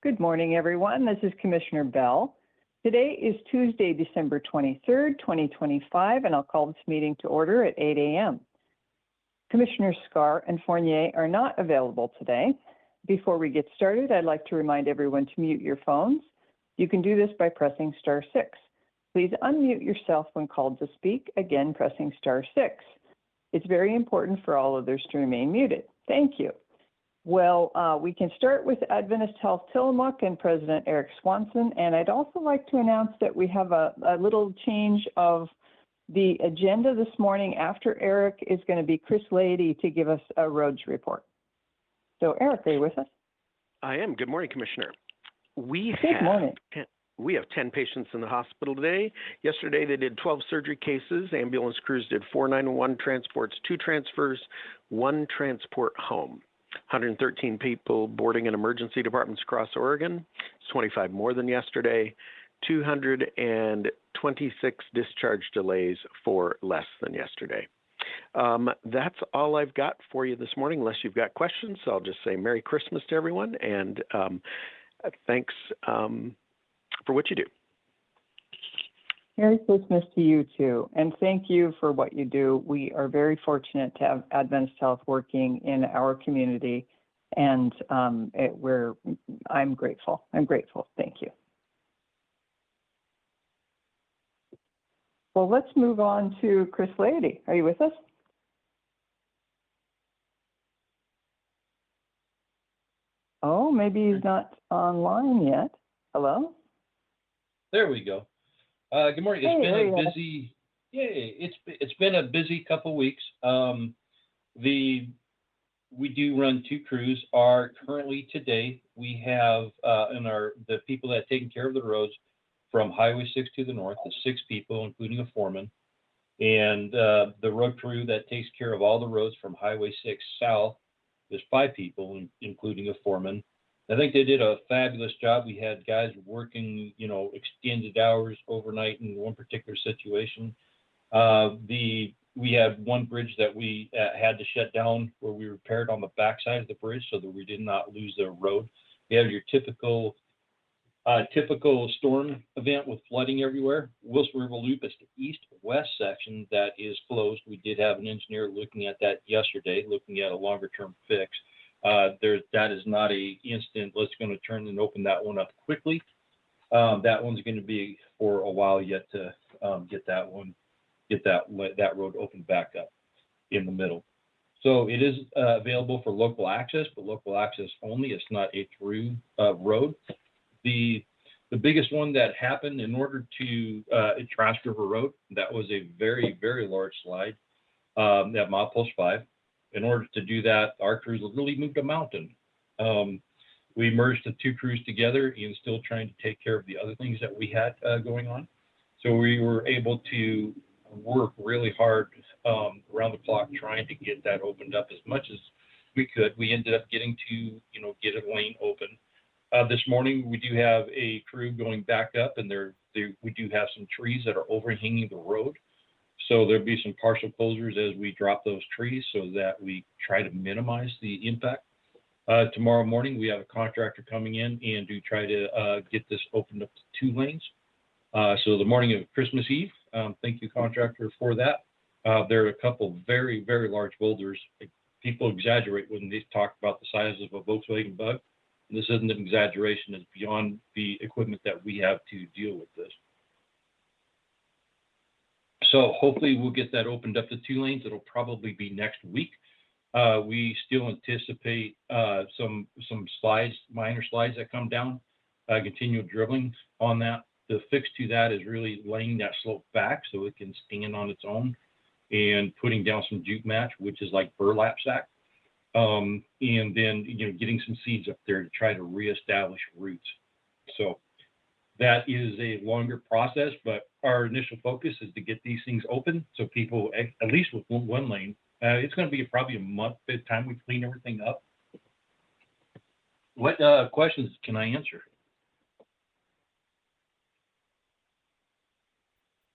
Good morning, everyone. This is Commissioner Bell. Today is Tuesday, December 23rd, 2025, and I'll call this meeting to order at 8 a.m. Commissioners Scar and Fournier are not available today. Before we get started, I'd like to remind everyone to mute your phones. You can do this by pressing star 6. Please unmute yourself when called to speak, again pressing star 6. It's very important for all others to remain muted. Thank you. Well, we can start with Adventist Health Tillamook and President Eric Swanson, and I'd also like to announce that we have a little change of the agenda this morning. After Eric is going to be Chris Lady to give us a roads report. So Eric, are you with us? I am. Good morning, Commissioner. Good morning. We have 10 patients in the hospital today. Yesterday, they did 12 surgery cases. Ambulance crews did 4 911 transports, 2 transfers, 1 transport home. 113 people boarding in emergency departments across Oregon. It's 25 more than yesterday. 226 discharge delays for less than yesterday. That's all I've got for you this morning, unless you've got questions. So I'll just say Merry Christmas to everyone, and thanks for what you do. Merry Christmas to you too, and thank you for what you do. We are very fortunate to have Adventist Health working in our community, and I'm grateful. Thank you. Well, let's move on to Chris Lady. Are you with us? Oh, maybe he's not online yet. Hello? There we go. Good morning. It's been a busy couple weeks. We do run 2 crews. Currently today we have the people that are taking care of the roads from Highway 6 to the north is 6 people, including a foreman, and the road crew that takes care of all the roads from Highway 6 south is 5 people, including a foreman. I think they did a fabulous job. We had guys working, extended hours overnight in one particular situation. We had one bridge that we had to shut down where we repaired on the backside of the bridge so that we did not lose the road. We have your typical storm event with flooding everywhere. Wilson River Loop is the east-west section that is closed. We did have an engineer looking at that yesterday, looking at a longer-term fix. That is not a instant, let's going to turn and open that one up quickly. That one's going to be for a while yet to get that road opened back up in the middle. So it is available for local access, but local access only. It's not a through road. The biggest one that happened in order to Trask River Road, that was a very, very large slide at milepost 5. In order to do that, our crews literally moved a mountain. We merged the 2 crews together and still trying to take care of the other things that we had going on. So we were able to work really hard around the clock trying to get that opened up as much as we could. We ended up getting to, get a lane open. This morning, we do have a crew going back up, and we do have some trees that are overhanging the road. So there'll be some partial closures as we drop those trees so that we try to minimize the impact. Tomorrow morning, we have a contractor coming in and do try to get this opened up to 2 lanes. So the morning of Christmas Eve, thank you, contractor, for that. There are a couple very, very large boulders. People exaggerate when they talk about the size of a Volkswagen Bug. This isn't an exaggeration. It's beyond the equipment that we have to deal with this. So hopefully we'll get that opened up to 2 lanes. It'll probably be next week. We still anticipate some slides, minor slides that come down, continual dribbling on that. The fix to that is really laying that slope back so it can stand on its own and putting down some jute match, which is like burlap sack. And then, getting some seeds up there to try to reestablish roots. So that is a longer process, but our initial focus is to get these things open so people, at least with 1 lane, it's going to be probably a month by the time we clean everything up. What questions can I answer?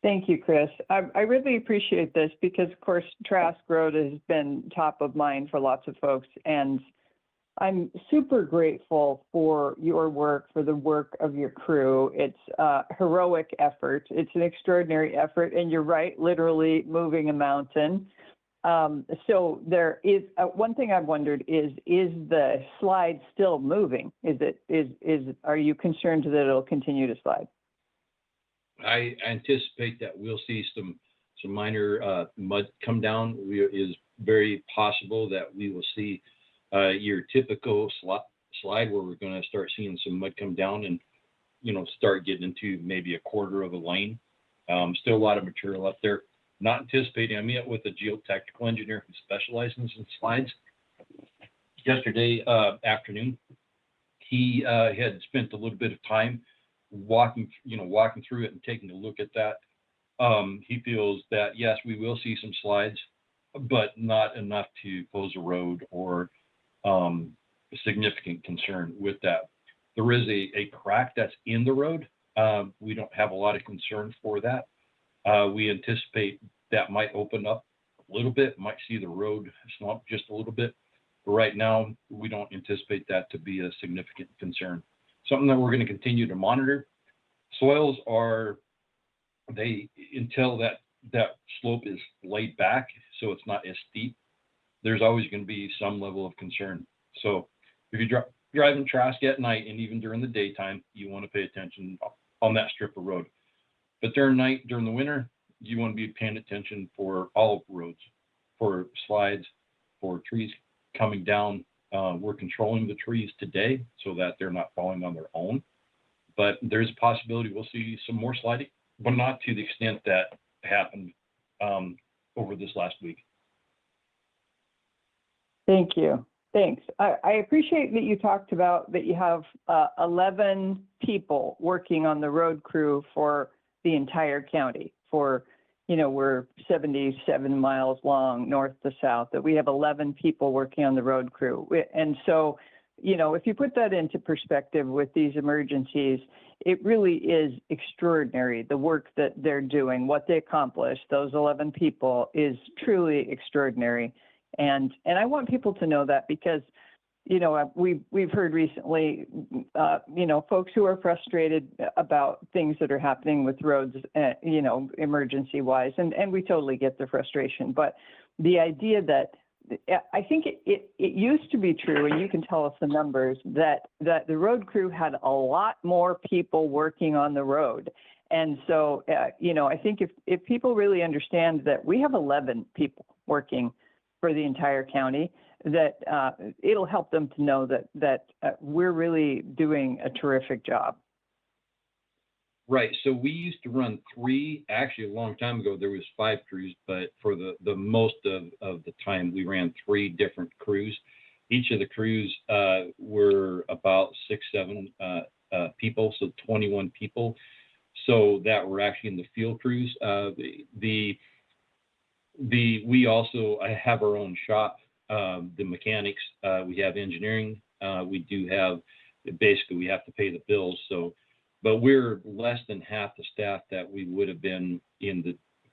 Thank you, Chris. I really appreciate this because, of course, Trask Road has been top of mind for lots of folks. And I'm super grateful for your work, for the work of your crew. It's a heroic effort. It's an extraordinary effort, and you're right, literally moving a mountain. So there is one thing I've wondered is the slide still moving? Are you concerned that it'll continue to slide? I anticipate that we'll see some minor mud come down. It is very possible that we will see your typical slide where we're going to start seeing some mud come down and, start getting into maybe a quarter of a lane. Still a lot of material up there. Not anticipating. I met with a geotechnical engineer who specializes in slides yesterday afternoon. He had spent a little bit of time walking through it and taking a look at that. He feels that yes, we will see some slides, but not enough to pose a road or a significant concern with that. There is a crack that's in the road. We don't have a lot of concern for that. We anticipate that might open up a little bit, might see the road slump just a little bit. But right now, we don't anticipate that to be a significant concern. Something that we're going to continue to monitor. Soils until that slope is laid back, so it's not as steep, there's always going to be some level of concern. So if you're driving Trask at night and even during the daytime, you want to pay attention on that strip of road. But during the winter, you want to be paying attention for all roads, for slides, for trees coming down. We're controlling the trees today so that they're not falling on their own. But there's a possibility we'll see some more sliding, but not to the extent that happened over this last week. Thank you. Thanks. I appreciate that you talked about that you have 11 people working on the road crew for the entire county. We're 77 miles long, north to south, that we have 11 people working on the road crew. And so, if you put that into perspective with these emergencies, it really is extraordinary. The work that they're doing, what they accomplished, those 11 people is truly extraordinary. And I want people to know that because, we've heard recently, folks who are frustrated about things that are happening with roads, emergency wise, and we totally get the frustration. But the idea that I think it used to be true, and you can tell us the numbers, that the road crew had a lot more people working on the road. And so, I think if people really understand that we have 11 people working for the entire county, that it'll help them to know that we're really doing a terrific job. Right. So we used to run 3, actually a long time ago, there was 5 crews, but for the most of the time we ran 3 different crews. Each of the crews were about 6-7 people, so 21 people. So that were actually in the field crews. We also have our own shop, the mechanics, we have engineering, we do have, basically we have to pay the bills. So, but we're less than half the staff that we would have been in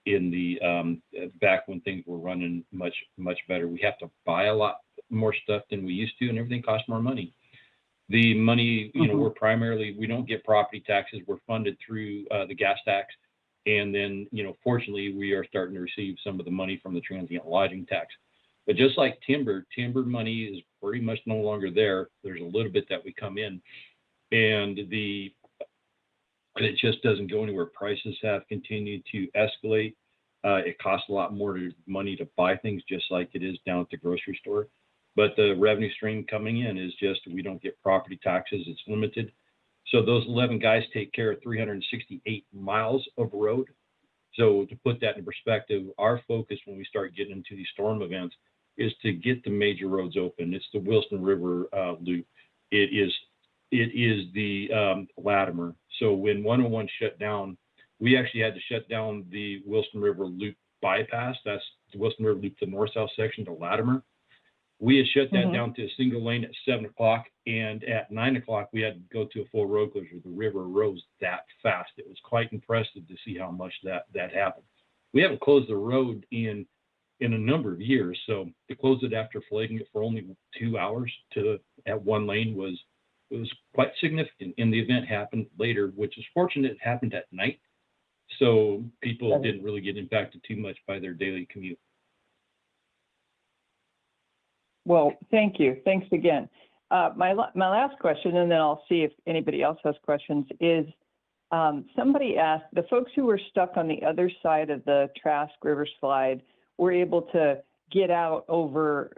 the back when things were running much better. We have to buy a lot more stuff than we used to, and everything costs more money. The money, we don't get property taxes. We're funded through the gas tax. And then, fortunately, we are starting to receive some of the money from the transient lodging tax. But just like timber money is pretty much no longer there. There's a little bit that we come in, and it just doesn't go anywhere. Prices have continued to escalate. It costs a lot more money to buy things, just like it is down at the grocery store. But the revenue stream coming in is just, we don't get property taxes. It's limited. So those 11 guys take care of 368 miles of road. So to put that in perspective, our focus when we start getting into these storm events is to get the major roads open. It's the Wilson River Loop. It is the Latimer. So when 101 shut down, we actually had to shut down the Wilson River Loop bypass. That's the Wilson River Loop, the north-south section to Latimer. We had shut that down to a single lane at 7 o'clock, and at 9 o'clock, we had to go to a full road closure. The river rose that fast. It was quite impressive to see how much that happened. We haven't closed the road in a number of years, so to close it after flagging it for only 2 hours to at one lane was quite significant. And the event happened later, which is fortunate it happened at night. So people didn't really get impacted too much by their daily commute. Well, thank you. Thanks again. My last question, and then I'll see if anybody else has questions, is somebody asked, the folks who were stuck on the other side of the Trask River Slide were able to get out over,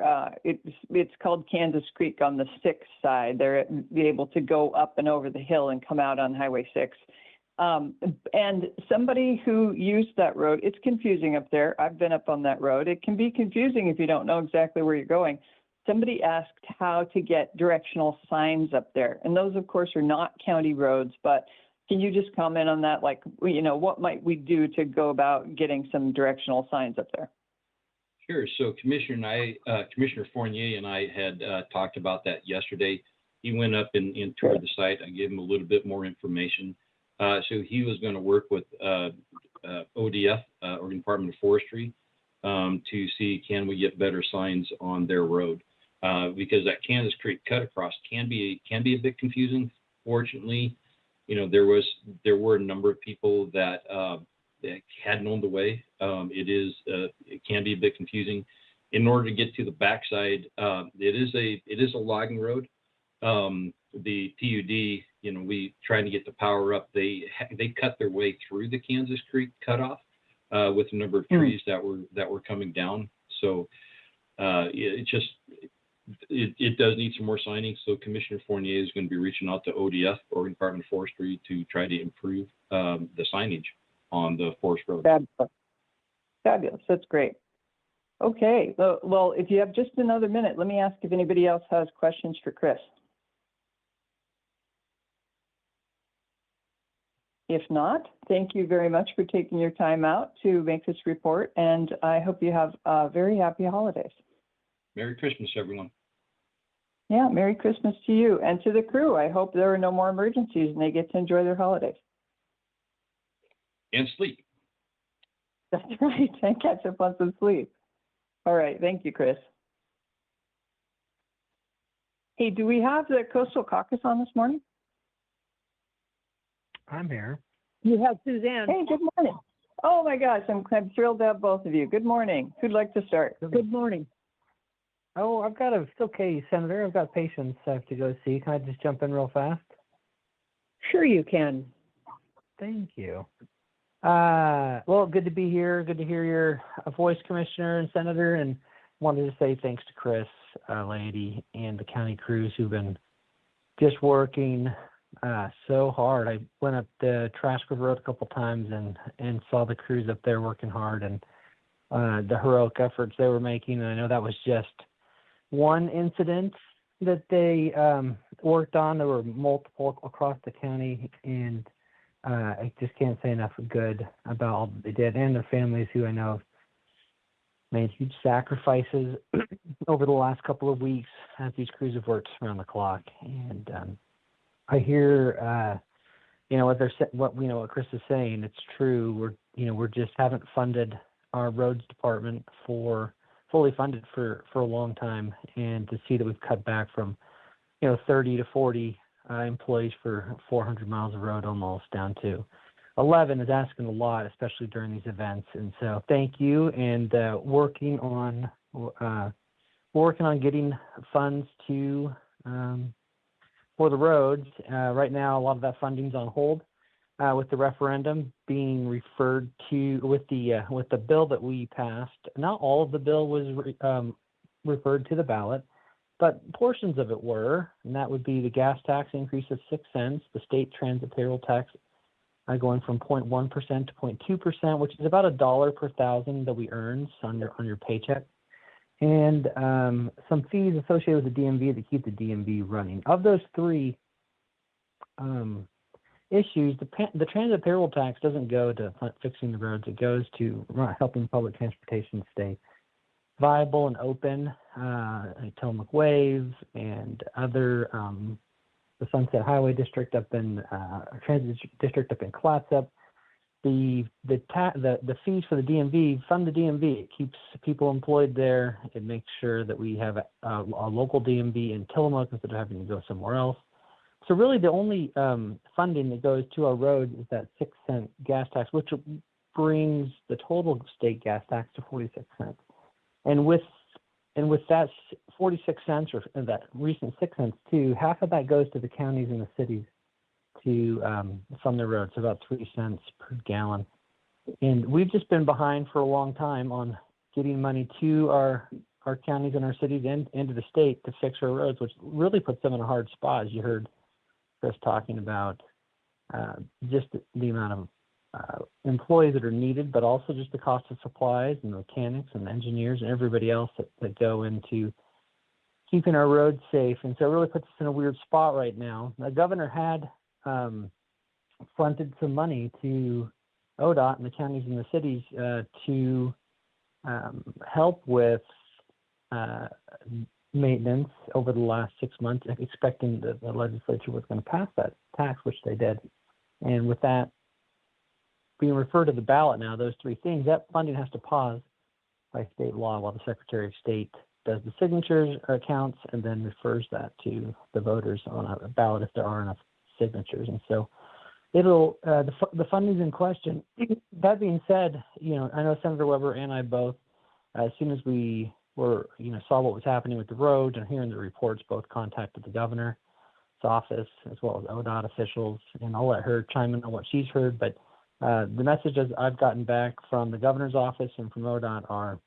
it's called Kansas Creek on the 6 side. They're able to go up and over the hill and come out on Highway 6. And somebody who used that road, it's confusing up there. I've been up on that road. It can be confusing if you don't know exactly where you're going. Somebody asked how to get directional signs up there. And those, of course, are not county roads, but can you just comment on that? Like, what might we do to go about getting some directional signs up there? Sure. So Commissioner Fournier and I had talked about that yesterday. He went up and toured the site. I gave him a little bit more information. So he was going to work with ODF, Oregon Department of Forestry, to see can we get better signs on their road, because that Kansas Creek cut across can be a bit confusing. Fortunately, there were a number of people that had known the way. It can be a bit confusing. In order to get to the backside, it is a logging road. The PUD, we tried to get the power up. They cut their way through the Kansas Creek cutoff with a number of trees that were coming down. So it does need some more signings. So Commissioner Fournier is going to be reaching out to ODF, Oregon Department of Forestry, to try to improve the signage on the forest road. Fabulous. That's great. Okay. Well, if you have just another minute, let me ask if anybody else has questions for Chris. If not, thank you very much for taking your time out to make this report, and I hope you have very happy holidays. Merry Christmas, everyone. Yeah, Merry Christmas to you and to the crew. I hope there are no more emergencies and they get to enjoy their holidays. And sleep. That's right, and catch up on some sleep. All right, thank you, Chris. Hey, do we have the Coastal Caucus on this morning? I'm here. You have Suzanne. Hey, good morning. Oh my gosh, I'm thrilled to have both of you. Good morning. Who'd like to start? Good morning. Oh, it's okay, Senator. I've got patients I have to go see. Can I just jump in real fast? Sure you can. Thank you. Well, good to be here. Good to hear your voice, Commissioner and Senator, and wanted to say thanks to Chris, Lady, and the county crews who've been just working so hard. I went up the Trask River Road a couple times and saw the crews up there working hard and the heroic efforts they were making. And I know that was just one incident that they worked on. There were multiple across the county, and I just can't say enough good about all that they did, and their families who I know have made huge sacrifices over the last couple of weeks as these crews have worked around the clock. And I hear, what Chris is saying. It's true. We're just haven't funded our roads department fully funded for a long time, and to see that we've cut back from 30 to 40 employees for 400 miles of road almost down to 11 is asking a lot, especially during these events. And so thank you, and working on getting funds to for the roads. Right now, a lot of that funding's on hold with the referendum being referred to with the bill that we passed. Not all of the bill was referred to the ballot, but portions of it were, and that would be the gas tax increase of 6 cents, the state transit payroll tax going from 0.1% to 0.2%, which is about $1 per thousand that we earn on your paycheck, and some fees associated with the DMV that keep the DMV running. Of those three issues, the transit payroll tax doesn't go to fixing the roads. It goes to helping public transportation stay viable and open. Tillamook Wave and other, the Sunset Highway District up in Transit District up in Clatsop, the fees for the DMV fund the DMV. It keeps people employed there. It makes sure that we have a local DMV in Tillamook instead of having to go somewhere else. So really, the only funding that goes to our roads is that 6-cent gas tax, which brings the total state gas tax to 46 cents. And with that 46 cents, or that recent 6 cents too, half of that goes to the counties and the cities to fund their roads, about 3 cents per gallon. And we've just been behind for a long time on getting money to our counties and our cities and to the state to fix our roads, which really puts them in a hard spot, as you heard Chris talking about, just the amount of employees that are needed, but also just the cost of supplies and mechanics and engineers and everybody else that go into keeping our roads safe. And so it really puts us in a weird spot right now. The governor had fronted some money to ODOT and the counties and the cities to help with maintenance over the last 6 months, expecting that the legislature was going to pass that tax, which they did. And with that being referred to the ballot now, those three things, that funding has to pause by state law while the Secretary of State does the signatures counts and then refers that to the voters on a ballot if there are enough signatures. And so it'll the funding's in question. That being said, I know Senator Weber and I both, as soon as we saw what was happening with the roads and hearing the reports, both contacted the governor's office as well as ODOT officials, and I'll let her chime in on what she's heard. But the messages I've gotten back from the governor's office and from ODOT are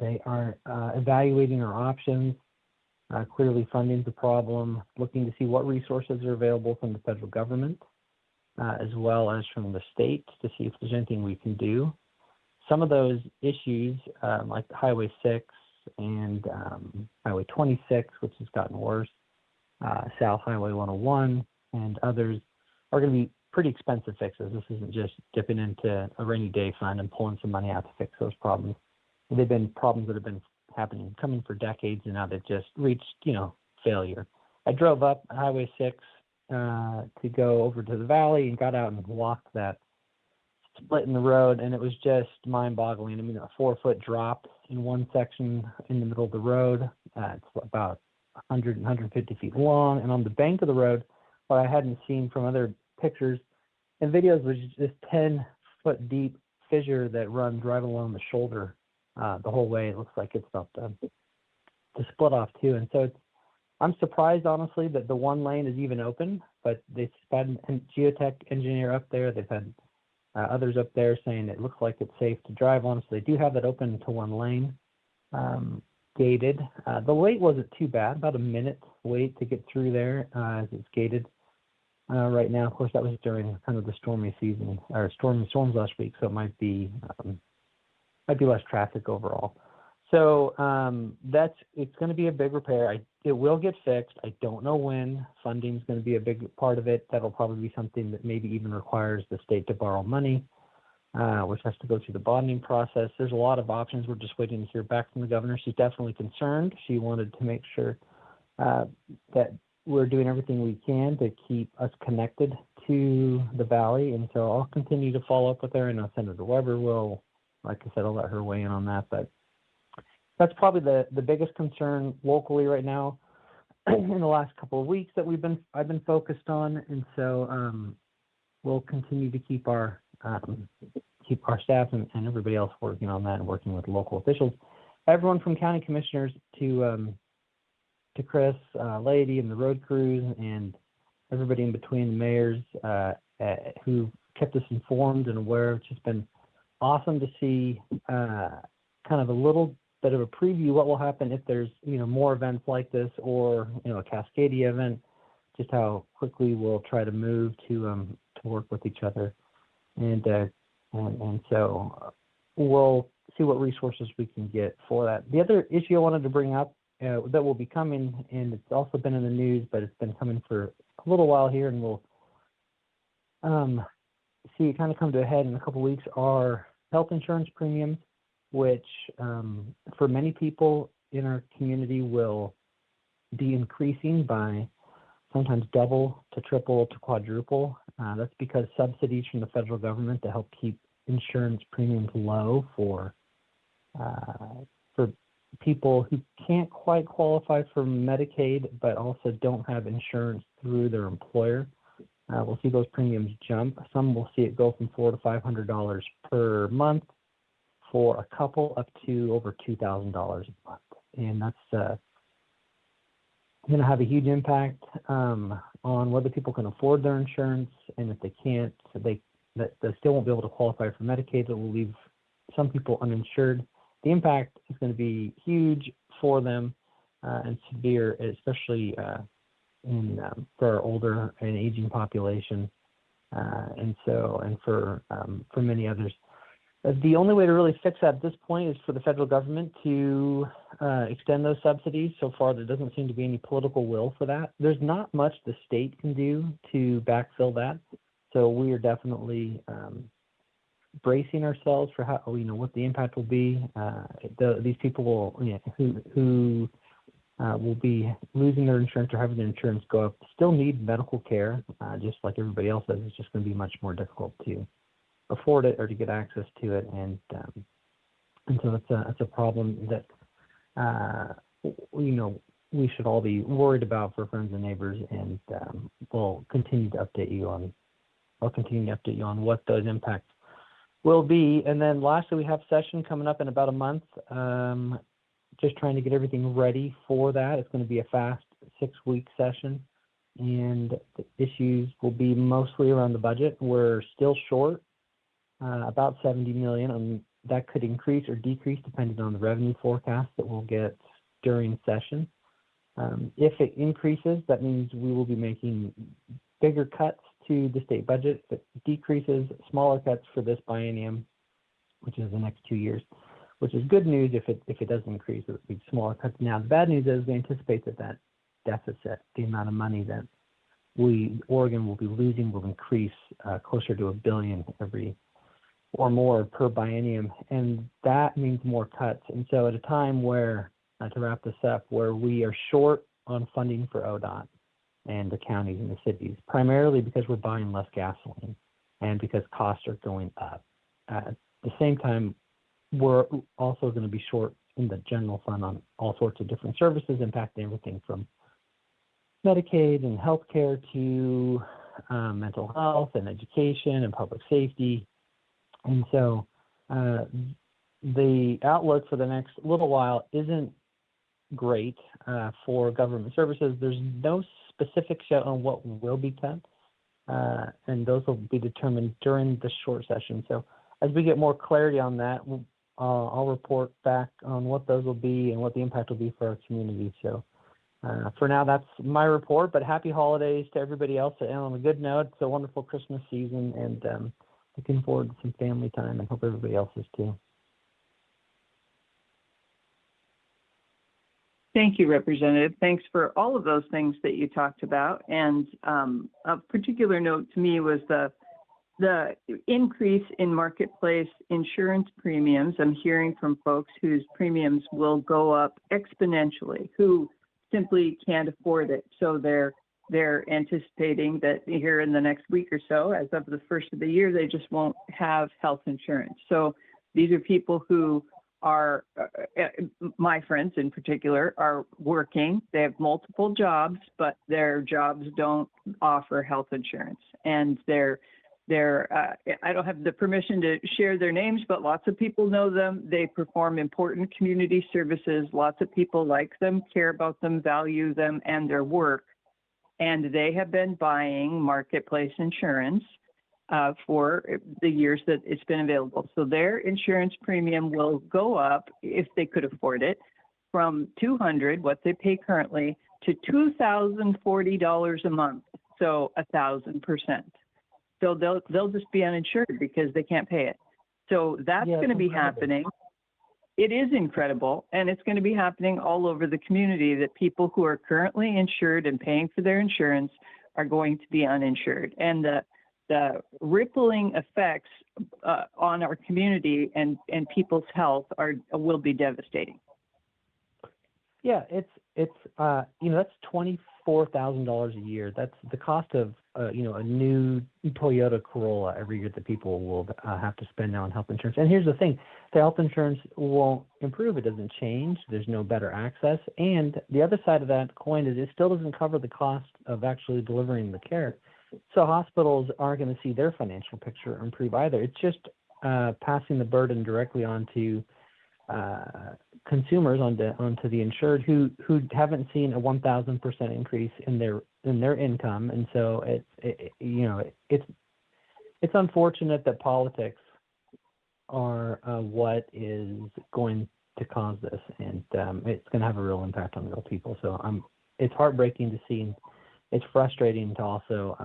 they are evaluating our options. Clearly, funding's a problem, looking to see what resources are available from the federal government, as well as from the state, to see if there's anything we can do. Some of those issues, like Highway 6 and Highway 26, which has gotten worse, South Highway 101, and others, are going to be pretty expensive fixes. This isn't just dipping into a rainy day fund and pulling some money out to fix those problems. They've been problems that have been coming for decades, and now they've just reached, failure. I drove up Highway 6 to go over to the valley and got out and walked that split in the road, and it was just mind-boggling. I mean, a 4-foot drop in one section in the middle of the road. It's about 100, 150 feet long, and on the bank of the road, what I hadn't seen from other pictures and videos was just 10-foot deep fissure that runs right along the shoulder the whole way. It looks like it's about to split off too. And so I'm surprised, honestly, that the one lane is even open, but they've had a geotech engineer up there. They've had others up there saying it looks like it's safe to drive on. So they do have it open to one lane, gated. The wait wasn't too bad, about a minute wait to get through there as it's gated right now. Of course, that was during kind of the stormy season, or storms last week, so it might be less traffic overall. So it's going to be a big repair. It will get fixed. I don't know when. Funding is going to be a big part of it. That'll probably be something that maybe even requires the state to borrow money, which has to go through the bonding process. There's a lot of options. We're just waiting to hear back from the governor. She's definitely concerned. She wanted to make sure that we're doing everything we can to keep us connected to the valley. And so I'll continue to follow up with her. I know Senator Weber will. Like I said, I'll let her weigh in on that. But that's probably the biggest concern locally right now in the last couple of weeks that I've been focused on. And so we'll continue to keep our staff and everybody else working on that and working with local officials, everyone from county commissioners to Chris, Lady, and the road crews, and everybody in between, the mayors who kept us informed and aware. It's just been awesome to see kind of a little bit of a preview what will happen if there's more events like this, or a Cascadia event, just how quickly we'll try to move to work with each other, and so we'll see what resources we can get for that. The other issue I wanted to bring up that will be coming, and it's also been in the news, but it's been coming for a little while here, and we'll see it kind of come to a head in a couple of weeks, are health insurance premiums, which for many people in our community will be increasing by sometimes double to triple to quadruple That's because subsidies from the federal government to help keep insurance premiums low for people who can't quite qualify for Medicaid, but also don't have insurance through their employer. We'll see those premiums jump. Some will see it go from $400 to $500 per month for a couple, up to over $2,000 a month, and that's going to have a huge impact on whether people can afford their insurance, and if they can't, they still won't be able to qualify for Medicaid. It will leave some people uninsured. The impact is going to be huge for them and severe, especially for our older and aging population, and for many others. The only way to really fix that at this point is for the federal government to extend those subsidies. So far, there doesn't seem to be any political will for that. There's not much the state can do to backfill that. So we are definitely bracing ourselves for how, what the impact will be. These people will, who will be losing their insurance or having their insurance go up, still need medical care, just like everybody else does. It's just going to be much more difficult to afford it or to get access to it, and so that's a problem that we should all be worried about for friends and neighbors, and we'll continue to update you on. I'll continue to update you on what those impacts will be. And then lastly, we have session coming up in about a month. Just trying to get everything ready for that. It's going to be a fast 6-week session, and the issues will be mostly around the budget. We're still short about $70 million, and that could increase or decrease depending on the revenue forecast that we'll get during session. If it increases, that means we will be making bigger cuts to the state budget. If it decreases, smaller cuts for this biennium, which is the next 2 years, which is good news. If it does increase, it will be smaller cuts. Now, the bad news is we anticipate that deficit, the amount of money that Oregon will be losing, will increase closer to $1 billion every or more per biennium, and that means more cuts. And so at a time where, to wrap this up, where we are short on funding for ODOT and the counties and the cities, primarily because we're buying less gasoline and because costs are going up. At the same time, we're also going to be short in the general fund on all sorts of different services, impacting everything from Medicaid and healthcare to mental health and education and public safety. And so the outlook for the next little while isn't great for government services. There's no specifics yet on what will be cut, and those will be determined during the short session. So as we get more clarity on that, I'll report back on what those will be and what the impact will be for our community. So for now, that's my report, but happy holidays to everybody else. And on a good note, it's a wonderful Christmas season, and looking forward to some family time, and hope everybody else is too. Thank you, Representative. Thanks for all of those things that you talked about. And of particular note to me was the increase in marketplace insurance premiums. I'm hearing from folks whose premiums will go up exponentially, who simply can't afford it. So they're anticipating that here in the next week or so, as of the first of the year, they just won't have health insurance. So these are people who are, my friends in particular, are working. They have multiple jobs, but their jobs don't offer health insurance. And I don't have the permission to share their names, but lots of people know them. They perform important community services. Lots of people like them, care about them, value them and their work. And they have been buying marketplace insurance for the years that it's been available. So their insurance premium will go up, if they could afford it, from $200, what they pay currently, to $2,040 a month. So 1,000%. So they'll just be uninsured because they can't pay it. So that's going to be happening. It is incredible, and it's going to be happening all over the community, that people who are currently insured and paying for their insurance are going to be uninsured. And the rippling effects on our community and people's health will be devastating. Yeah, it's that's $24,000 a year. That's the cost of a new Toyota Corolla every year that people will have to spend now on health insurance. And here's the thing: the health insurance won't improve. It doesn't change. There's no better access. And the other side of that coin is it still doesn't cover the cost of actually delivering the care. So hospitals aren't going to see their financial picture improve either. It's just passing the burden directly onto consumers, onto the insured who haven't seen a 1,000% increase in their income, and so it's unfortunate that politics are what is going to cause this, and it's going to have a real impact on real people. So it's heartbreaking to see. And it's frustrating to also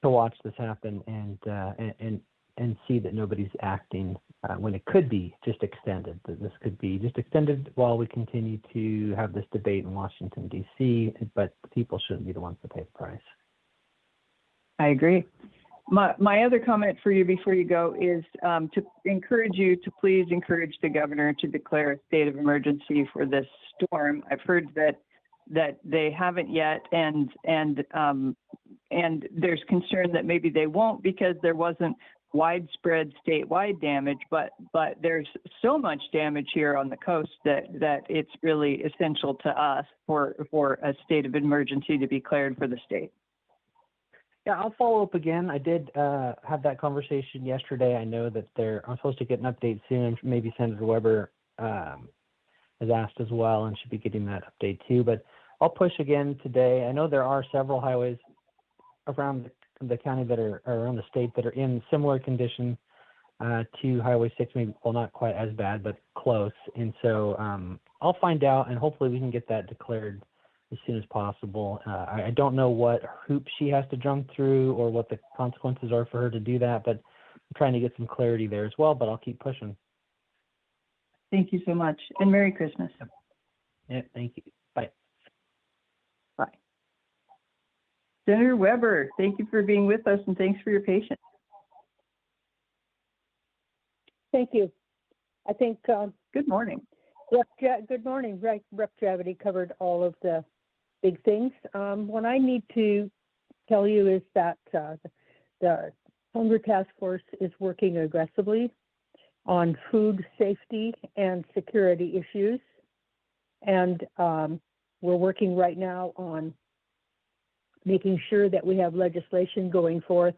to watch this happen and see that nobody's acting when it could be just extended. That this could be just extended while we continue to have this debate in Washington, D.C., but people shouldn't be the ones to pay the price. I agree. My other comment for you before you go is to encourage you to please encourage the governor to declare a state of emergency for this storm. I've heard that they haven't yet, and there's concern that maybe they won't because there wasn't widespread statewide damage, but there's so much damage here on the coast that it's really essential to us for a state of emergency to be declared for the state. Yeah, I'll follow up again. I did have that conversation yesterday. I know that I'm supposed to get an update soon. Maybe Senator Weber has asked as well and should be getting that update too. But I'll push again today. I know there are several highways around the county that are around the state that are in similar condition to Highway 6, maybe, well, not quite as bad, but close. And so I'll find out, and hopefully we can get that declared as soon as possible. I don't know what hoops she has to jump through or what the consequences are for her to do that, but I'm trying to get some clarity there as well, but I'll keep pushing. Thank you so much, and Merry Christmas. Yeah, thank you. Bye. Bye. Senator Weber, thank you for being with us, and thanks for your patience. Thank you. I think, Good morning. good morning. Rep Javity covered all of the big things. What I need to tell you is that the Hunger Task Force is working aggressively on food safety and security issues. And we're working right now on making sure that we have legislation going forth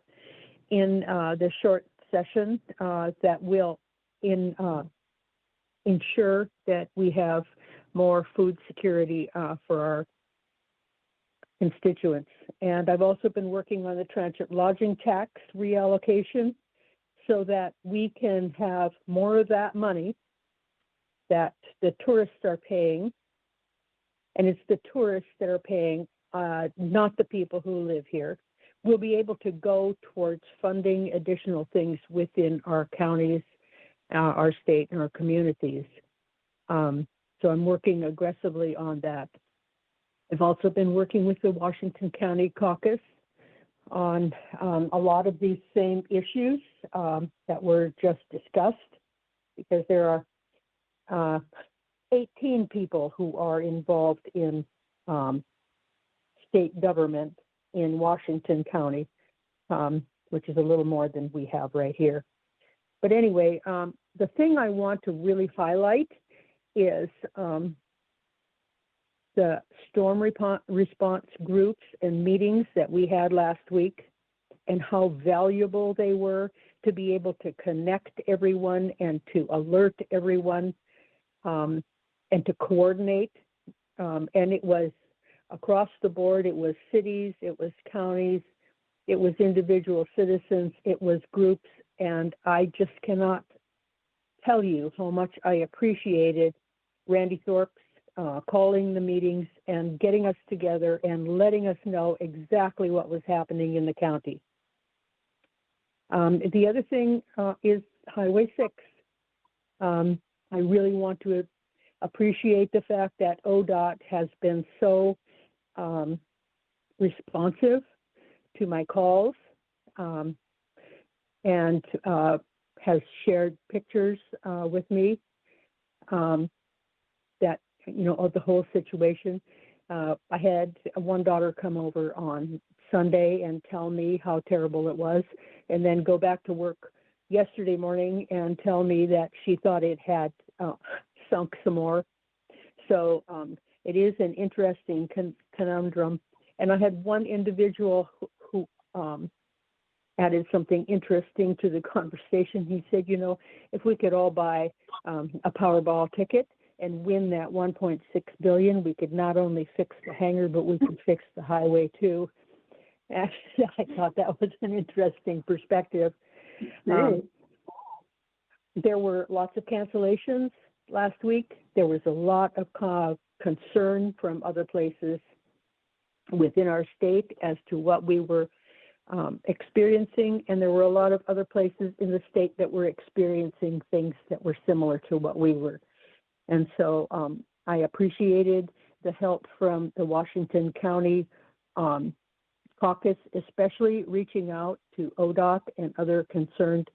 in the short session that will ensure that we have more food security for our constituents. And I've also been working on the transit lodging tax reallocation so that we can have more of that money that the tourists are paying. And it's the tourists that are paying, not the people who live here. We'll be able to go towards funding additional things within our counties, our state, and our communities. So I'm working aggressively on that. I've also been working with the Washington County Caucus on a lot of these same issues that were just discussed, because there are 18 people who are involved in state government in Washington County, which is a little more than we have right here. But anyway, the thing I want to really highlight is the storm response groups and meetings that we had last week, and how valuable they were to be able to connect everyone and to alert everyone and to coordinate. And it was across the board. It was cities, it was counties, it was individual citizens, it was groups. And I just cannot tell you how much I appreciated Randy Thorpe's calling the meetings and getting us together and letting us know exactly what was happening in the county. The other thing is Highway 6. I really want to appreciate the fact that ODOT has been so responsive to my calls and has shared pictures with me that of the whole situation. I had one daughter come over on Sunday and tell me how terrible it was, and then go back to work yesterday morning and tell me that she thought it had sunk some more. So it is an interesting conundrum. And I had one individual who added something interesting to the conversation. He said, if we could all buy a Powerball ticket and win that 1.6 billion, we could not only fix the hangar, but we could fix the highway too. Actually, I thought that was an interesting perspective. There were lots of cancellations last week. There was a lot of concern from other places within our state as to what we were experiencing, and there were a lot of other places in the state that were experiencing things that were similar to what we were. And so I appreciated the help from the Washington County caucus, especially reaching out to ODOT and other concerned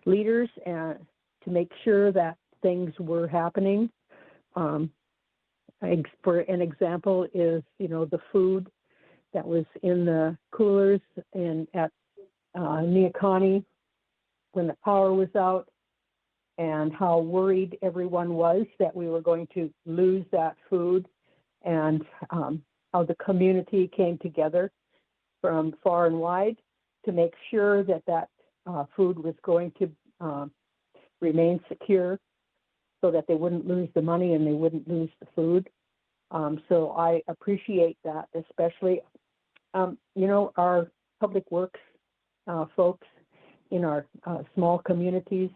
leaders to make sure that things were happening. For an example is, the food that was in the coolers and at Neocani when the power was out, and how worried everyone was that we were going to lose that food, and how the community came together from far and wide to make sure that food was going to remain secure so that they wouldn't lose the money and they wouldn't lose the food. So I appreciate that, especially, our public works folks in our small communities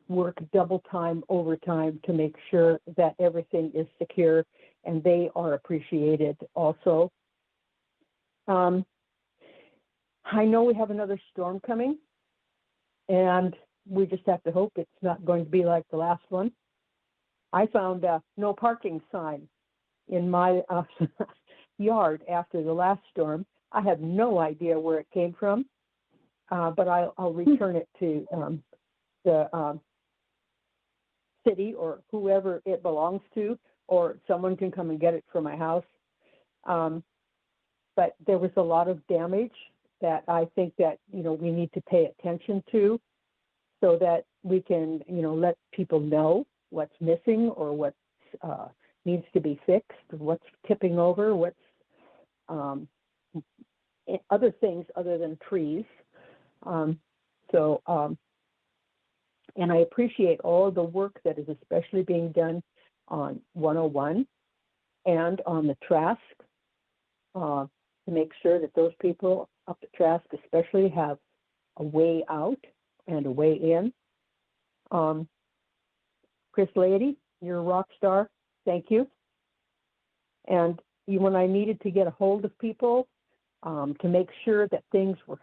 work double time, overtime to make sure that everything is secure, and they are appreciated also. I know we have another storm coming, and we just have to hope it's not going to be like the last one. I found a no parking sign in my yard after the last storm. I have no idea where it came from, but I'll return it to the city or whoever it belongs to, or someone can come and get it from my house. But there was a lot of damage that I think that, we need to pay attention to so that we can, let people know what's missing or what needs to be fixed, what's tipping over, what's other things other than trees. And I appreciate all the work that is especially being done on 101 and on the Trask to make sure that those people up the Trask especially have a way out and a way in. Chris Lady, you're a rock star. Thank you. And when I needed to get a hold of people to make sure that things were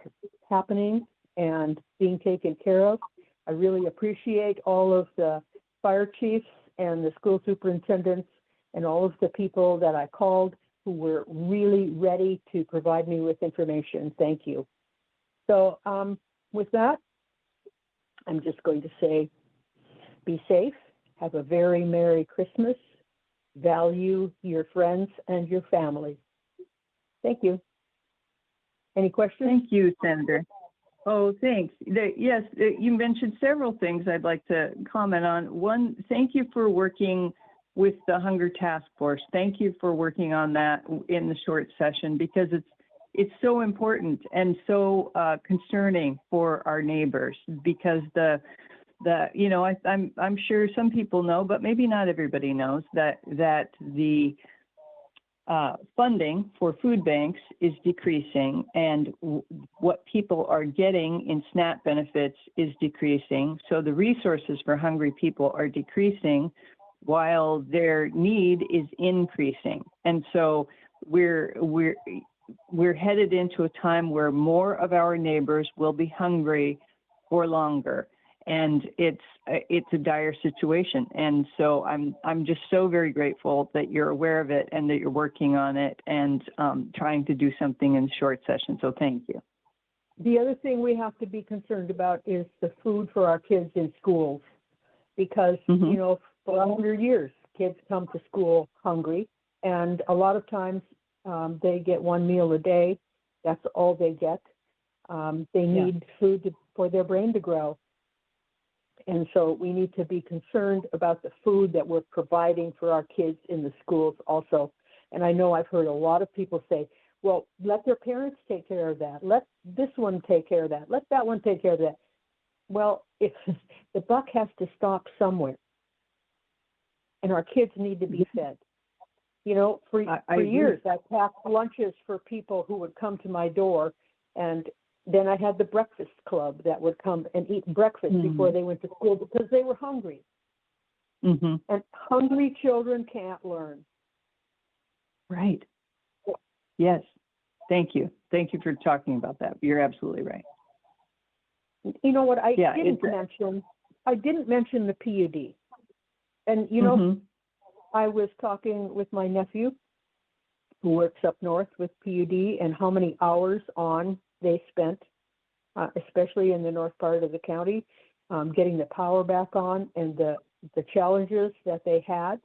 happening and being taken care of, I really appreciate all of the fire chiefs and the school superintendents and all of the people that I called who were really ready to provide me with information. Thank you. So with that, I'm just going to say, be safe, have a very Merry Christmas, value your friends and your family. Thank you. Any questions? Thank you, Senator. Oh, thanks. Yes, you mentioned several things I'd like to comment on. One, thank you for working with the Hunger Task Force. Thank you for working on that in the short session, because it's so important and so concerning for our neighbors, because I'm sure some people know, but maybe not everybody knows that the funding for food banks is decreasing, and what people are getting in SNAP benefits is decreasing. So the resources for hungry people are decreasing while their need is increasing. And so we're headed into a time where more of our neighbors will be hungry for longer. And it's a dire situation. And so I'm just so very grateful that you're aware of it and that you're working on it and trying to do something in short session. So thank you. The other thing we have to be concerned about is the food for our kids in schools, because, for 100 years, kids come to school hungry, and a lot of times they get one meal a day. That's all they get. They need food for their brain to grow. And so we need to be concerned about the food that we're providing for our kids in the schools also. And I know I've heard a lot of people say, well, let their parents take care of that. Let this one take care of that. Let that one take care of that. Well, if the buck has to stop somewhere, and our kids need to be fed. You know, for years, I packed lunches for people who would come to my door, and then I had the breakfast club that would come and eat breakfast before they went to school because they were hungry. And hungry children can't learn. Right. Yes. Thank you. Thank you for talking about that. You're absolutely right. You know what I didn't mention? I didn't mention the PUD. And, you know, I was talking with my nephew who works up north with PUD and how many hours on they spent, especially in the north part of the county, getting the power back on and the challenges that they had.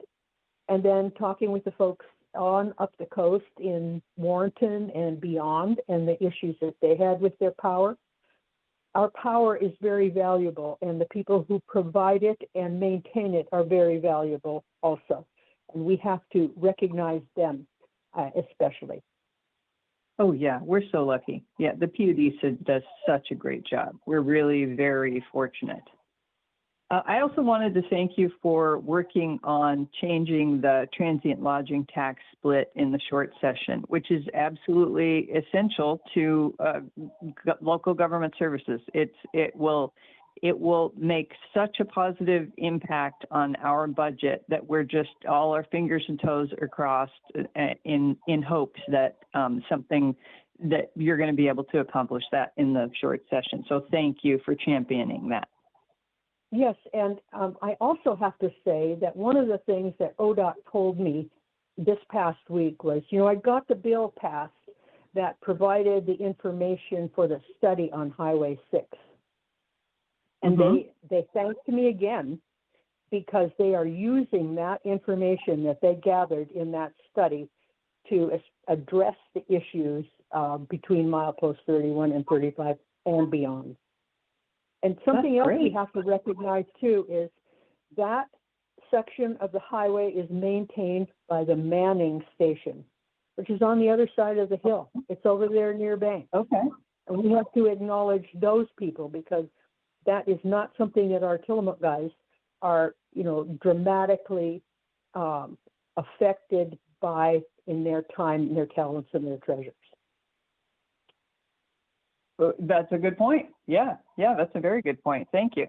And then talking with the folks on up the coast in Warrenton and beyond and the issues that they had with their power. Our power is very valuable, and the people who provide it and maintain it are very valuable also. And we have to recognize them, especially. Oh, yeah, we're so lucky. Yeah, the PUD does such a great job. We're really very fortunate. I also wanted to thank you for working on changing the transient lodging tax split in the short session, which is absolutely essential to local government services. It will make such a positive impact on our budget that we're just all our fingers and toes are crossed in hopes that something that you're going to be able to accomplish that in the short session. So thank you for championing that. Yes, and I also have to say that one of the things that ODOT told me this past week was, you know, I got the bill passed that provided the information for the study on Highway 6. And they thanked me again because they are using that information that they gathered in that study to address the issues between milepost 31 and 35 and beyond. And something else we have to recognize too is that section of the highway is maintained by the Manning Station, which is on the other side of the hill. It's over there near Bank. Okay. And we have to acknowledge those people because that is not something that our Tillamook guys are, you know, dramatically affected by in their time, their talents, and their treasures. That's a good point. Yeah, that's a very good point. Thank you.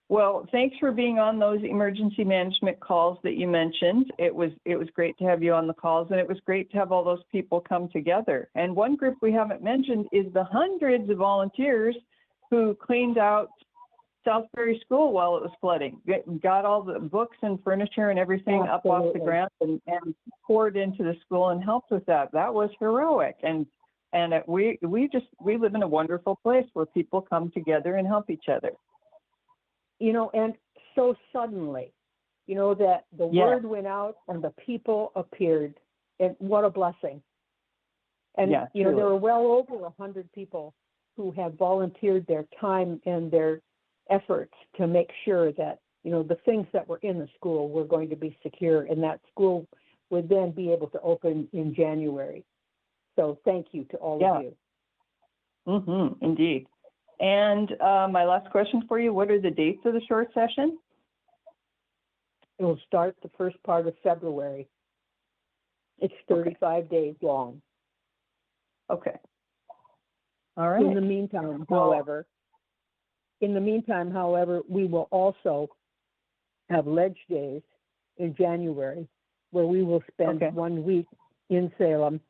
Well, thanks for being on those emergency management calls that you mentioned. It was great to have you on the calls, and it was great to have all those people come together. And one group we haven't mentioned is the hundreds of volunteers who cleaned out Southbury School while it was flooding. Got all the books and furniture and everything up off the ground and poured into the school and helped with that. That was heroic. And we live in a wonderful place where people come together and help each other. You know, and so suddenly, you know, that the word went out and the people appeared, and what a blessing. And, you know, there were well over 100 people who have volunteered their time and their efforts to make sure that, you know, the things that were in the school were going to be secure, and that school would then be able to open in January. So thank you to all of you. Indeed. And my last question for you, what are the dates of the short session? It will start the first part of February. It's 35 days long. Okay. All right. In the meantime, however, we will also have Ledge Days in January, where we will spend 1 week in Salem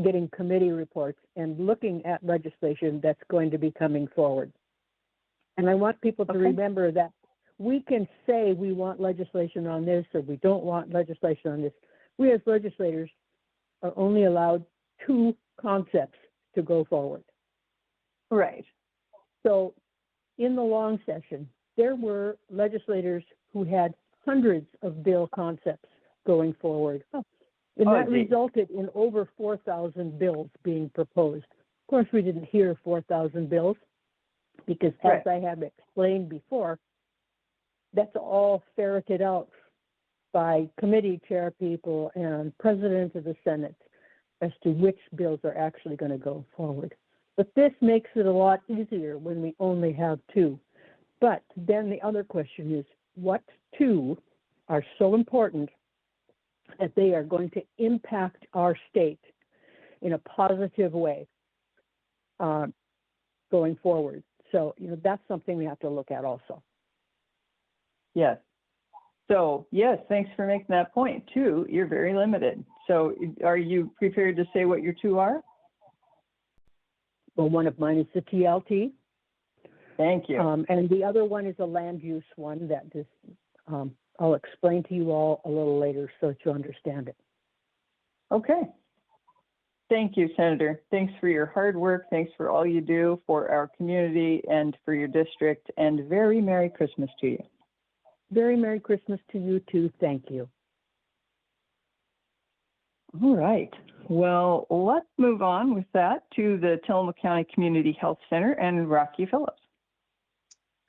getting committee reports and looking at legislation that's going to be coming forward. And I want people to remember that we can say we want legislation on this or we don't want legislation on this. We as legislators are only allowed 2 concepts to go forward. Right. So in the long session, there were legislators who had hundreds of bill concepts going forward. And Oh, that gee. resulted in over 4,000 bills being proposed. Of course, we didn't hear 4,000 bills because, as Right. I have explained before, that's all ferreted out by committee chair people and president of the Senate as to which bills are actually going to go forward. But this makes it a lot easier when we only have two. But then the other question is, what two are so important that they are going to impact our state in a positive way going forward? So, that's something we have to look at also. Yes. So, yes, thanks for making that point. Two, you're very limited. So are you prepared to say what your two are? Well, one of mine is the TLT, Thank you. and the other one is a land use one that just, I'll explain to you all a little later so that you understand it. Okay. Thank you, Senator. Thanks for your hard work. Thanks for all you do for our community and for your district. And very Merry Christmas to you. Very Merry Christmas to you too. Thank you. All right. Well, let's move on with that to the Tillamook County Community Health Center and Rocky Phillips.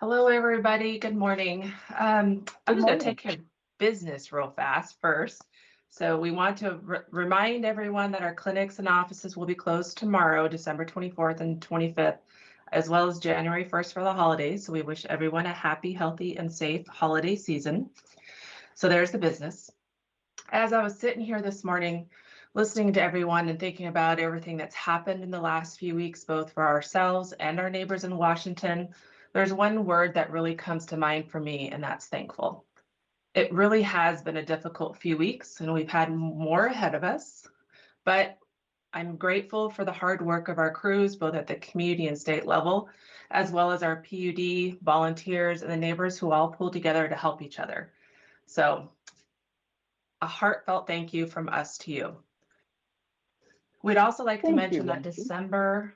Hello, everybody. Good morning. I'm just going morning. to take care of business real fast first. So we want to remind everyone that our clinics and offices will be closed tomorrow, December 24th and 25th, as well as January 1st for the holidays. So we wish everyone a happy, healthy, and safe holiday season. So there's the business. As I was sitting here this morning, listening to everyone and thinking about everything that's happened in the last few weeks, both for ourselves and our neighbors in Washington, there's one word that really comes to mind for me, and that's thankful. It really has been a difficult few weeks, and we've had more ahead of us, but I'm grateful for the hard work of our crews, both at the community and state level, as well as our PUD volunteers and the neighbors who all pulled together to help each other. So a heartfelt thank you from us to you. We'd also like to Thank mention you, that Lindsay. December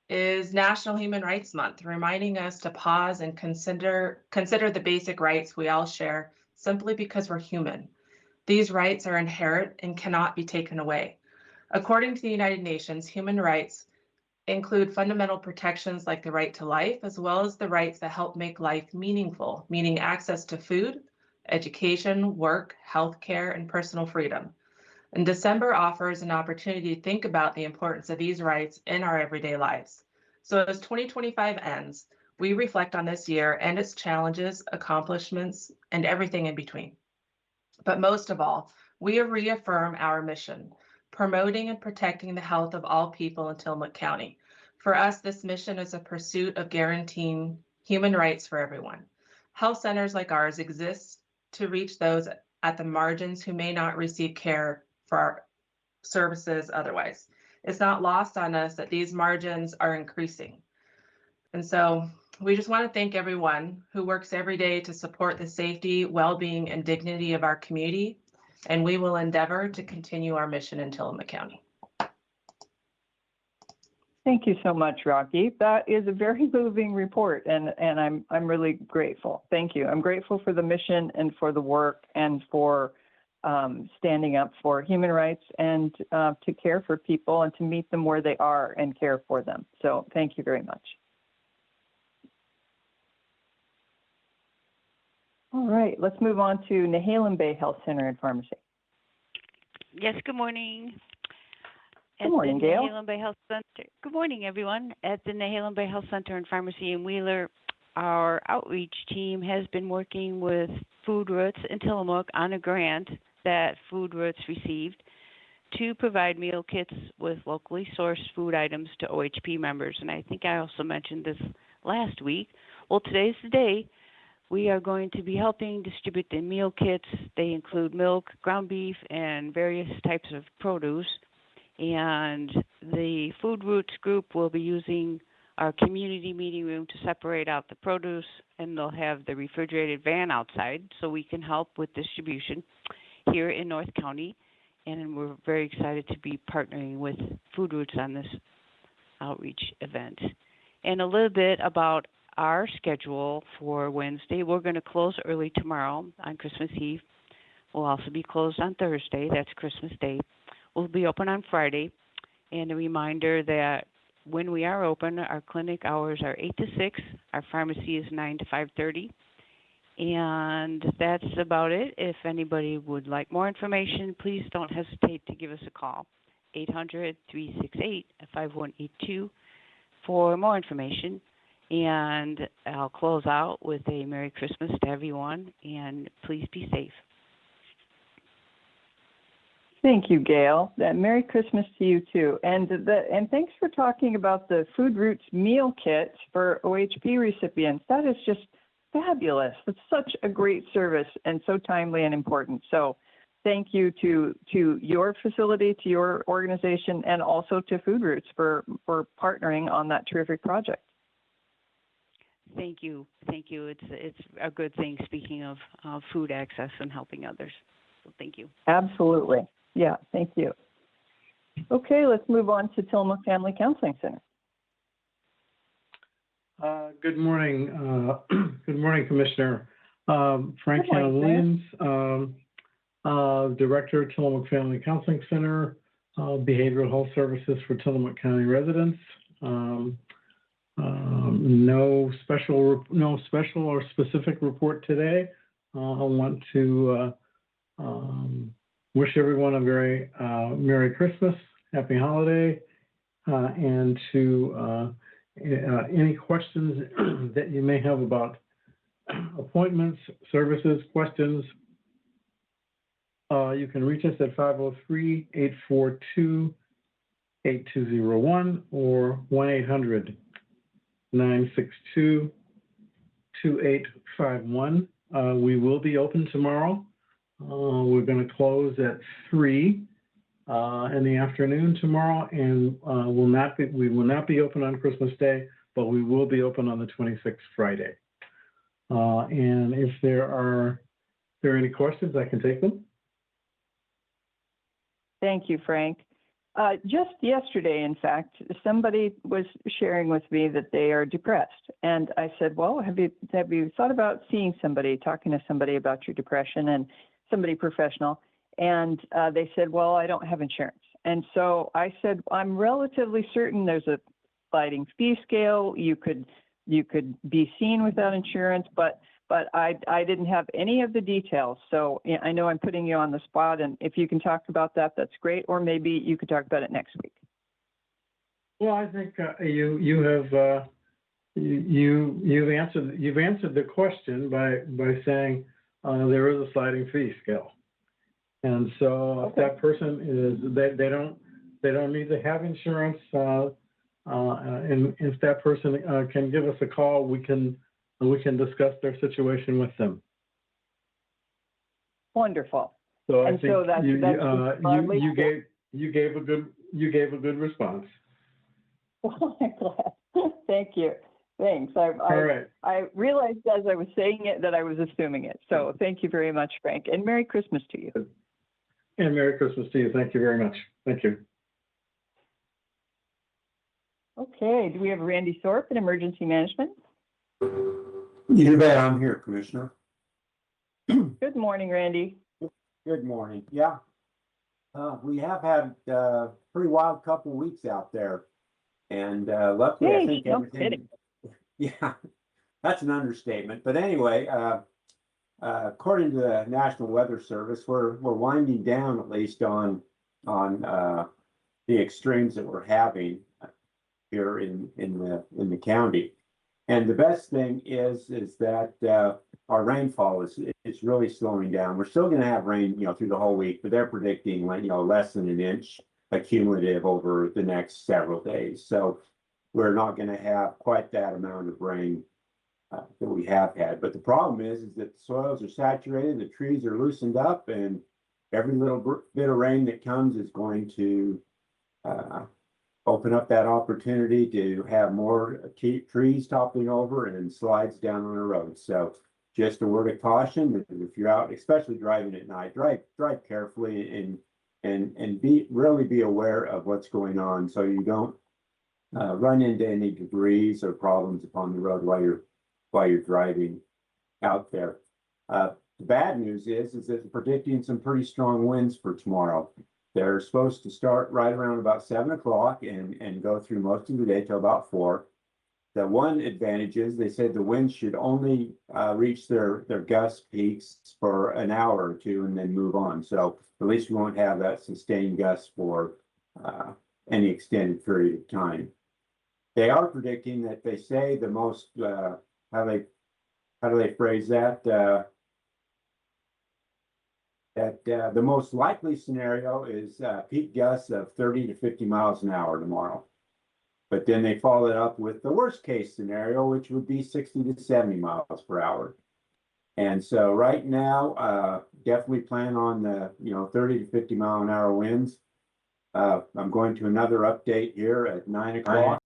is National Human Rights Month, reminding us to pause and consider the basic rights we all share simply because we're human. These rights are inherent and cannot be taken away. According to the United Nations, human rights include fundamental protections like the right to life, as well as the rights that help make life meaningful, meaning access to food, education, work, healthcare, and personal freedom. And December offers an opportunity to think about the importance of these rights in our everyday lives. So as 2025 ends, we reflect on this year and its challenges, accomplishments, and everything in between. But most of all, we reaffirm our mission, promoting and protecting the health of all people in Tillamook County. For us, this mission is a pursuit of guaranteeing human rights for everyone. Health centers like ours exist to reach those at the margins who may not receive care for our services otherwise. It's not lost on us that these margins are increasing. And so we just want to thank everyone who works every day to support the safety, well-being, and dignity of our community. And we will endeavor to continue our mission in Tillamook County. Thank you so much, Rocky. That is a very moving report, and I'm really grateful. Thank you. I'm grateful for the mission and for the work and for standing up for human rights and to care for people and to meet them where they are and care for them. So thank you very much. All right, let's move on to Nehalem Bay Health Center and Pharmacy. Yes, good morning. Good morning, Gail. Nehalem Bay Health Center. Good morning, everyone. At the Nehalem Bay Health Center and Pharmacy in Wheeler, our outreach team has been working with Food Roots in Tillamook on a grant that Food Roots received to provide meal kits with locally sourced food items to OHP members. And I think I also mentioned this last week. Well, today's the day. We are going to be helping distribute the meal kits. They include milk, ground beef, and various types of produce. And the Food Roots group will be using our community meeting room to separate out the produce, and they'll have the refrigerated van outside so we can help with distribution here in North County. And we're very excited to be partnering with Food Roots on this outreach event. And a little bit about our schedule for Wednesday. We're going to close early tomorrow on Christmas Eve. We'll also be closed on Thursday. That's Christmas Day. We'll be open on Friday. And a reminder that when we are open, our clinic hours are 8 to 6. Our pharmacy is 9 to 5:30. And that's about it. If anybody would like more information, please don't hesitate to give us a call, 800-368-5182 for more information. And I'll close out with a Merry Christmas to everyone, and please be safe. Thank you, Gail. Merry Christmas to you too. And thanks for talking about the Food Roots meal kits for OHP recipients. That is just fabulous. It's such a great service and so timely and important. So thank you to your facility, to your organization, and also to Food Roots for partnering on that terrific project. Thank you. Thank you. It's a good thing, speaking of food access and helping others. So thank you. Absolutely. Yeah, thank you. Okay, let's move on to Tillamook Family Counseling Center. Good morning. Good morning, Commissioner. Frank Hannah Williams, Director, Tillamook Family Counseling Center, Behavioral Health Services for Tillamook County residents. No special or specific report today. I want to wish everyone a very Merry Christmas, Happy Holiday, and to any questions that you may have about appointments, services, questions, you can reach us at 503-842-8201 or 1-800-962-2851. We will be open tomorrow. We're going to close at 3 in the afternoon tomorrow, and we will not be open on Christmas Day, but we will be open on the 26th, Friday. And if there are any questions, I can take them. Thank you, Frank. Just yesterday, in fact, somebody was sharing with me that they are depressed. And I said, well, have you thought about seeing somebody, talking to somebody about your depression, and somebody professional? And they said, well, I don't have insurance. And so I said, I'm relatively certain there's a sliding fee scale. You could be seen without insurance, but I didn't have any of the details. So I know I'm putting you on the spot, and if you can talk about that, that's great. Or maybe you could talk about it next week. Well, I think you've answered the question by saying there is a sliding fee scale. And so if that person they don't need to have insurance, and if that person can give us a call, we can discuss their situation with them. Wonderful. So I and think so that's you gave a good response. Well, I'm glad. Thank you. Thanks. All right. I realized as I was saying it that I was assuming it. So thank you very much, Frank, and Merry Christmas to you. And Merry Christmas to you. Thank you very much. Thank you. Okay, do we have Randy Thorpe in Emergency Management? You bet, I'm here, Commissioner. Good morning, Randy. Good morning. Yeah, we have had a pretty wild couple of weeks out there, and luckily I think everything. Kidding. Yeah, that's an understatement. But anyway, according to the National Weather Service, we're winding down, at least on the extremes that we're having here in the county. And the best thing is that our rainfall is really slowing down. We're still going to have rain, through the whole week, but they're predicting less than an inch accumulative over the next several days. So we're not going to have quite that amount of rain that we have had. But the problem is that the soils are saturated, the trees are loosened up, and every little bit of rain that comes is going to open up that opportunity to have more trees toppling over and slides down on the road. So just a word of caution, if you're out, especially driving at night, drive carefully and really be aware of what's going on, so you don't run into any debris or problems upon the road while you're driving out there. The bad news is that they're predicting some pretty strong winds for tomorrow. They're supposed to start right around about 7 o'clock and go through most of the day till about 4. The one advantage is they said the winds should only reach their gust peaks for an hour or two and then move on. So at least we won't have that sustained gust for any extended period of time. They are predicting that they say the most, how do they phrase that? The most likely scenario is peak gusts of 30 to 50 miles an hour tomorrow. But then they follow it up with the worst case scenario, which would be 60 to 70 miles per hour. And so right now, definitely plan on the 30 to 50 mile an hour winds. I'm going to another update here at 9 o'clock.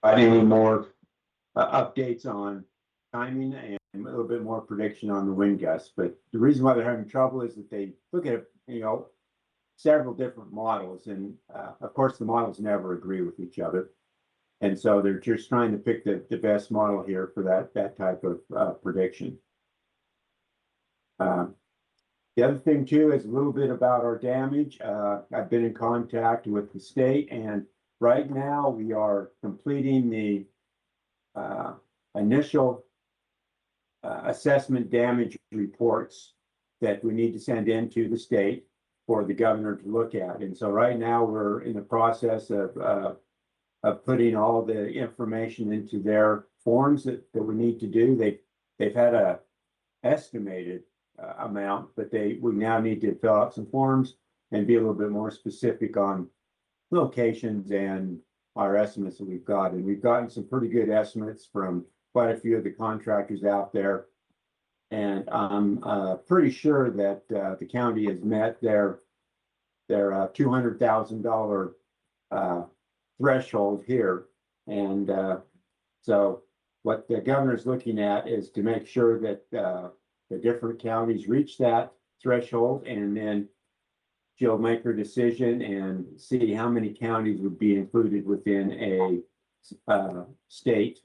I need more updates on timing and a little bit more prediction on the wind gusts. But the reason why they're having trouble is that they look at several different models, and of course the models never agree with each other, and so they're just trying to pick the best model here for that type of prediction. The other thing too is a little bit about our damage. I've been in contact with the state, and right now we are completing the initial assessment damage reports that we need to send in to the state for the governor to look at. And so right now we're in the process of putting all the information into their forms that we need to do. They've had a estimated amount, but we now need to fill out some forms and be a little bit more specific on locations and our estimates that we've got. And we've gotten some pretty good estimates from quite a few of the contractors out there. And I'm pretty sure that the county has met their $200,000 threshold here. And so what the governor's looking at is to make sure that the different counties reach that threshold, and then she'll make her decision and see how many counties would be included within a state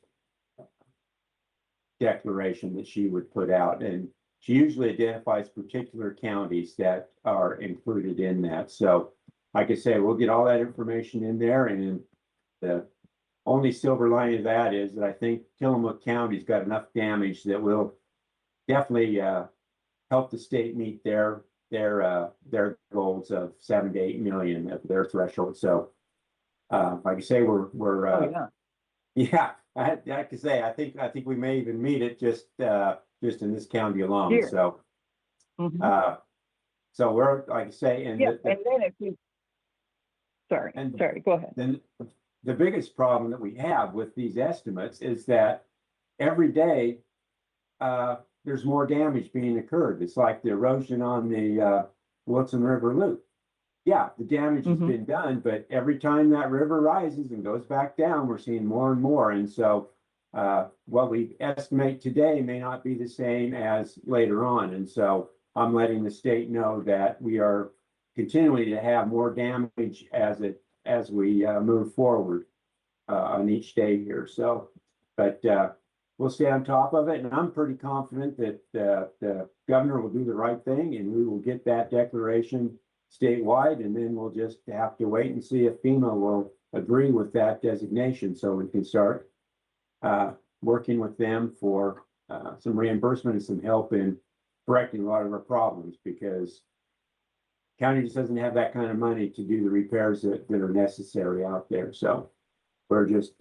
declaration that she would put out. And she usually identifies particular counties that are included in that. So like I say, we'll get all that information in there, and the only silver lining of that is that I think Tillamook County's got enough damage that will definitely help the state meet their goals of 7 to 8 million of their threshold. So like I say, we're yeah, I have to say, I think we may even meet it just in this county alone. Here. So so we're, like I say, and Yeah, and then if you, sorry, go ahead. then the biggest problem that we have with these estimates is that every day there's more damage being occurred. It's like the erosion on the Wilson River Loop. Yeah, the damage has been done, but every time that river rises and goes back down, we're seeing more and more. And so what we estimate today may not be the same as later on. And so I'm letting the state know that we are continuing to have more damage as we move forward on each day here. So, but we'll stay on top of it, and I'm pretty confident that the governor will do the right thing, and we will get that declaration statewide, and then we'll just have to wait and see if FEMA will agree with that designation, so we can start working with them for some reimbursement and some help in correcting a lot of our problems, because county just doesn't have that kind of money to do the repairs that are necessary out there. So we're just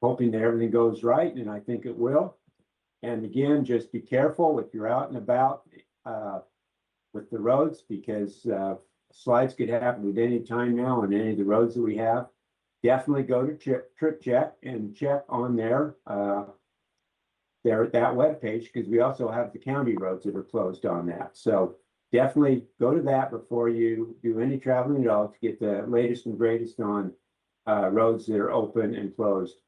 hoping that everything goes right, and I think it will. And again, just be careful if you're out and about with the roads, because slides could happen at any time now on any of the roads that we have. Definitely go to Trip Check and check on their that webpage, because we also have the county roads that are closed on that. So definitely go to that before you do any traveling at all to get the latest and greatest on roads that are open and closed.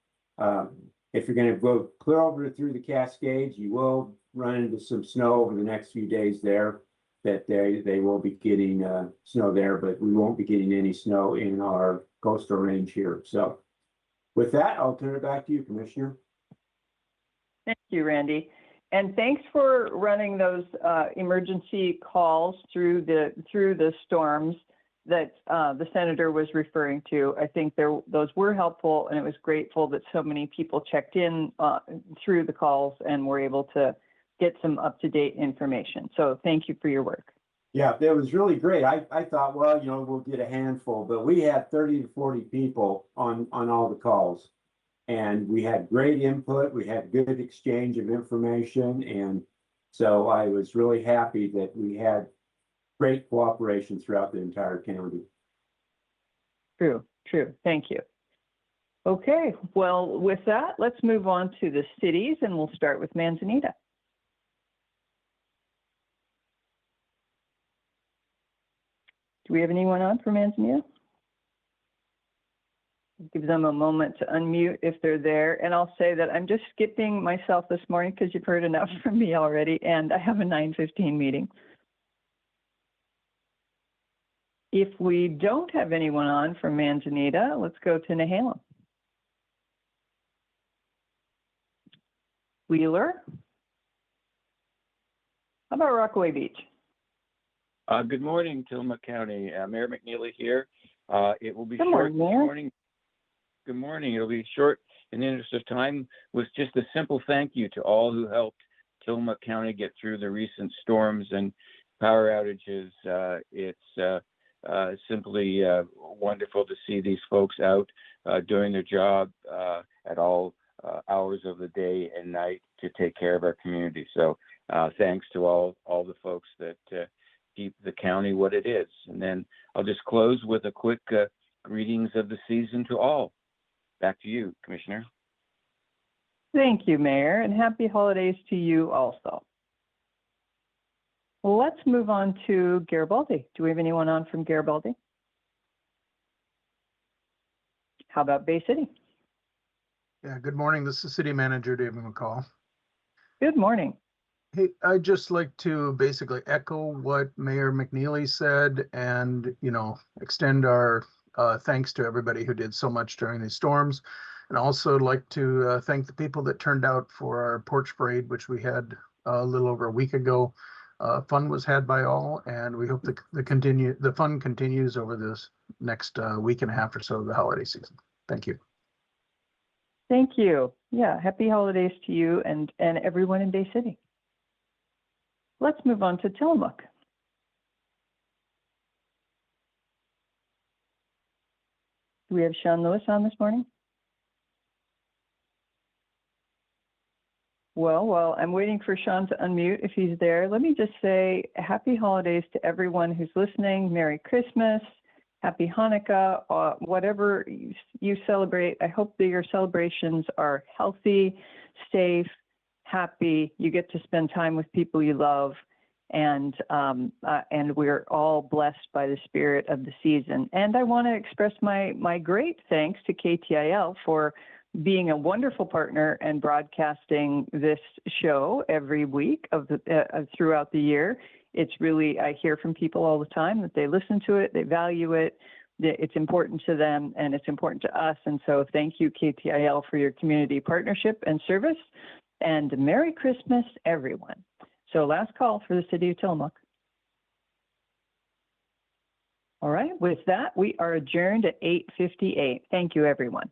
If you're going to go clear over through the Cascades, you will run into some snow over the next few days there. that they will be getting snow there, but we won't be getting any snow in our coastal range here. So with that, I'll turn it back to you, Commissioner. Thank you, Randy. And thanks for running those emergency calls through the storms that the senator was referring to. I think those were helpful, and it was grateful that so many people checked in through the calls and were able to get some up-to-date information. So thank you for your work. Yeah, that was really great. I thought, well, you know, we'll get a handful, but we had 30 to 40 people on all the calls. And we had great input. We had good exchange of information. And so I was really happy that we had great cooperation throughout the entire county. True. Thank you. Okay, well, with that, let's move on to the cities, and we'll start with Manzanita. Do we have anyone on for Manzanita? Give them a moment to unmute if they're there. And I'll say that I'm just skipping myself this morning because you've heard enough from me already, and I have a 9:15 meeting. If we don't have anyone on from Manzanita, let's go to Nehalem. Wheeler? How about Rockaway Beach? Good morning, Tillamook County. Mayor McNeely here. It will be Good short morning, this Mayor. morning. Good morning. It'll be short in the interest of time with just a simple thank you to all who helped Tillamook County get through the recent storms and power outages. It's simply wonderful to see these folks out doing their job at all hours of the day and night to take care of our community. So thanks to all the folks that keep the county what it is. And then I'll just close with a quick greetings of the season to all. Back to you, Commissioner. Thank you, Mayor, and happy holidays to you also. Well, let's move on to Garibaldi. Do we have anyone on from Garibaldi? How about Bay City? Yeah, good morning. This is City Manager David McCall. Good morning. Hey, I'd just like to basically echo what Mayor McNeely said and, you know, extend our thanks to everybody who did so much during these storms. And also like to thank the people that turned out for our porch parade, which we had a little over a week ago. Fun was had by all, and we hope the fun continues over this next week and a half or so of the holiday season. Thank you. Thank you. Yeah, happy holidays to you and everyone in Bay City. Let's move on to Tillamook. Do we have Sean Lewis on this morning? Well, while I'm waiting for Sean to unmute, if he's there, let me just say happy holidays to everyone who's listening. Merry Christmas, Happy Hanukkah, whatever you celebrate. I hope that your celebrations are healthy, safe, happy. You get to spend time with people you love, and we're all blessed by the spirit of the season. And I want to express my great thanks to KTIL for being a wonderful partner and broadcasting this show every week throughout the year. It's really, I hear from people all the time that they listen to it, they value it, it's important to them, and it's important to us. And so thank you, KTIL, for your community partnership and service. And Merry Christmas, everyone. So last call for the city of Tillamook. All right, with that, we are adjourned at 8:58. Thank you, everyone.